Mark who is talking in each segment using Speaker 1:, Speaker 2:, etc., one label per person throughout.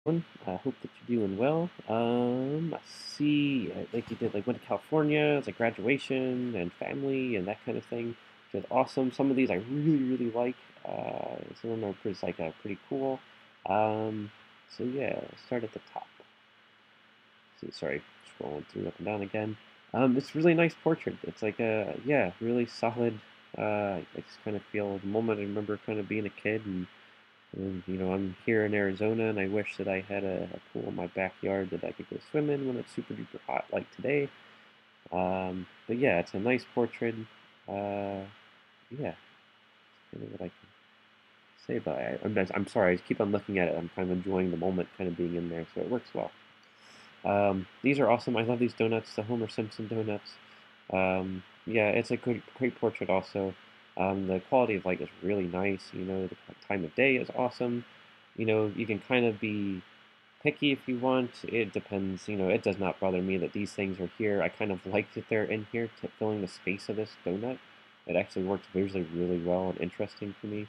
Speaker 1: I hope that you're doing well. I see, like you did, like went to California. It's like graduation and family and that kind of thing, which is awesome. Some of these I really like. Some of them are pretty cool. Um, so yeah, let's start at the top. See, sorry, scrolling through up and down again. It's a really nice portrait. It's like a yeah, really solid. I just kind of feel the moment I remember kind of being a kid and I'm here in Arizona, and I wish that I had a pool in my backyard that I could go swim in when it's super duper hot, like today. But yeah, it's a nice portrait. Yeah, that's kind of what I can say about it. I'm sorry, I keep on looking at it. I'm kind of enjoying the moment, kind of being in there, so it works well. These are awesome. I love these donuts, the Homer Simpson donuts. Yeah, it's a great portrait also. The quality of light is really nice. The time of day is awesome. You can kind of be picky if you want. It depends. It does not bother me that these things are here. I kind of like that they're in here to filling the space of this donut. It actually works visually really well and interesting for me.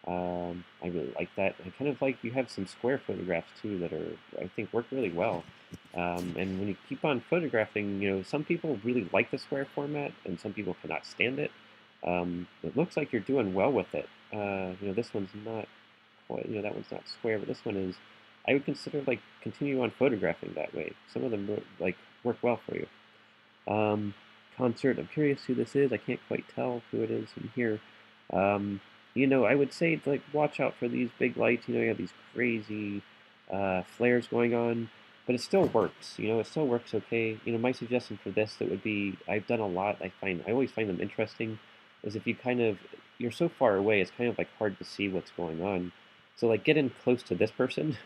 Speaker 1: I really like that. I kind of like you have some square photographs too that are I think work really well. And when you keep on photographing, some people really like the square format and some people cannot stand it. It looks like you're doing well with it. This one's not quite, that one's not square, but this one is. I would consider like continue on photographing that way. Some of them like work well for you. Um, Concert. I'm curious who this is. I can't quite tell who it is in here. Um, I would say like watch out for these big lights. You have these crazy flares going on, but it still works. It still works okay. My suggestion for this that would be I've done a lot. I always find them interesting. Is if you kind of you're so far away, it's kind of like hard to see what's going on. So like get in close to this person.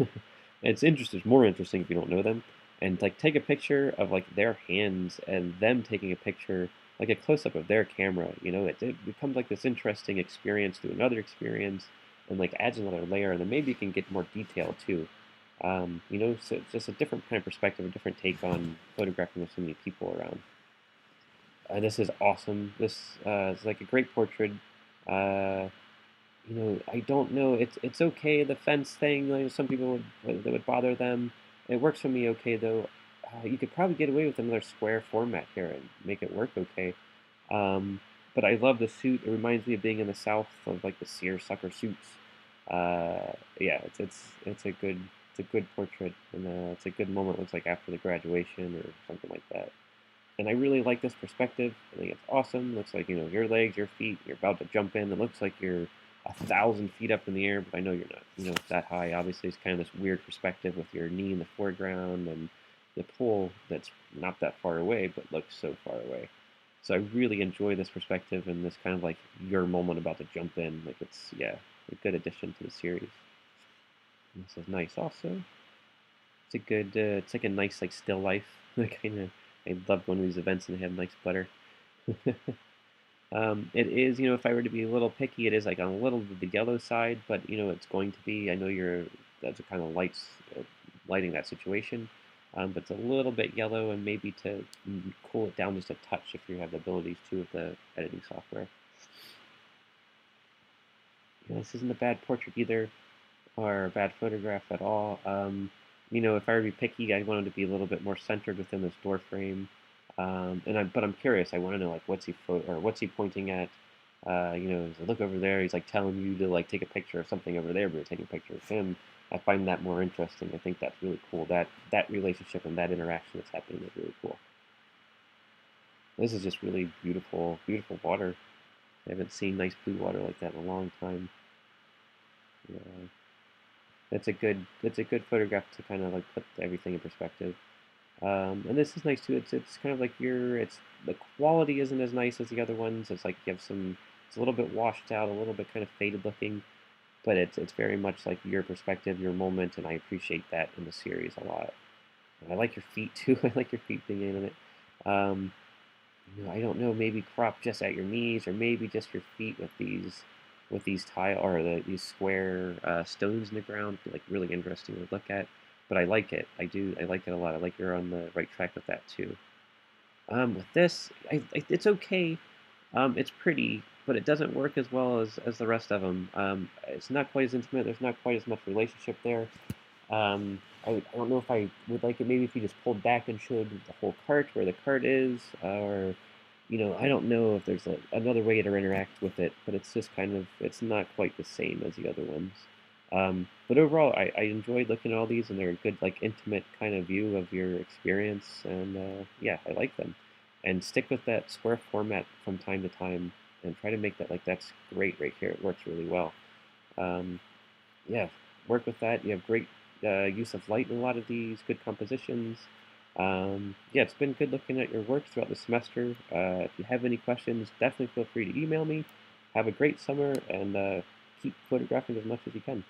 Speaker 1: It's interesting. It's more interesting if you don't know them and like take a picture of like their hands and them taking a picture like a close-up of their camera. It becomes like this interesting experience to another experience and like adds another layer, and then maybe you can get more detail too. So it's just a different kind of perspective, a different take on photographing with so many people around. This is awesome. This is like a great portrait. uh, I don't know. It's okay. The fence thing, like some people that would bother them. It works for me okay though. You could probably get away with another square format here and make it work okay. Um, but I love the suit. It reminds me of being in the South of like the seersucker suits. Yeah, it's a good portrait, and it's a good moment. It looks like after the graduation or something like that. And I really like this perspective. I think it's awesome. It looks like your legs, your feet. You're about to jump in. It looks like you're 1,000 feet up in the air, but I know you're not. That high. Obviously, it's kind of this weird perspective with your knee in the foreground and the pool that's not that far away, but looks so far away. So I really enjoy this perspective and this kind of like your moment about to jump in. Like it's yeah, a good addition to the series. And this is nice also. It's a good. It's like a nice like still life. Like kind of. I love going to these events and they have nice butter. It is, if I were to be a little picky, it is like on a little of the yellow side, but it's going to be. I know that's a kind of lighting that situation, but it's a little bit yellow, and maybe to cool it down just a touch if you have the abilities to with the editing software. This isn't a bad portrait either, or a bad photograph at all. If I were to be picky, I want him to be a little bit more centered within this door frame. But I'm curious. I want to know like what's he pointing at? Does it look over there? He's like telling you to like take a picture of something over there, but you're taking a picture of him. I find that more interesting. I think that's really cool. That relationship and that interaction that's happening is really cool. This is just really beautiful, beautiful water. I haven't seen nice blue water like that in a long time. Yeah. It's a good photograph to kind of like put everything in perspective. And this is nice too. It's kind of like it's the quality isn't as nice as the other ones. It's like you have it's a little bit washed out, a little bit kind of faded looking, but it's very much like your perspective, your moment, and I appreciate that in the series a lot. And I like your feet too. I like your feet being in it. Um, I don't know, maybe crop just at your knees, or maybe just your feet with these tile or these square stones in the ground. Like really interesting to look at. But I like it. I do. I like it a lot. I like you're on the right track with that too. With this, it's okay. It's pretty, but it doesn't work as well as the rest of them. It's not quite as intimate. There's not quite as much relationship there. I don't know if I would like it maybe if you just pulled back and showed the whole cart where the cart is, or I don't know if there's another way to interact with it, but it's just kind of it's not quite the same as the other ones. But overall, I enjoyed looking at all these, and they're a good like intimate kind of view of your experience, and yeah, I like them. And stick with that square format from time to time, and try to make that like that's great right here. It works really well. Um, yeah, work with that. You have great use of light in a lot of these, good compositions. Yeah, it's been good looking at your work throughout the semester. If you have any questions, definitely feel free to email me. Have a great summer and keep photographing as much as you can.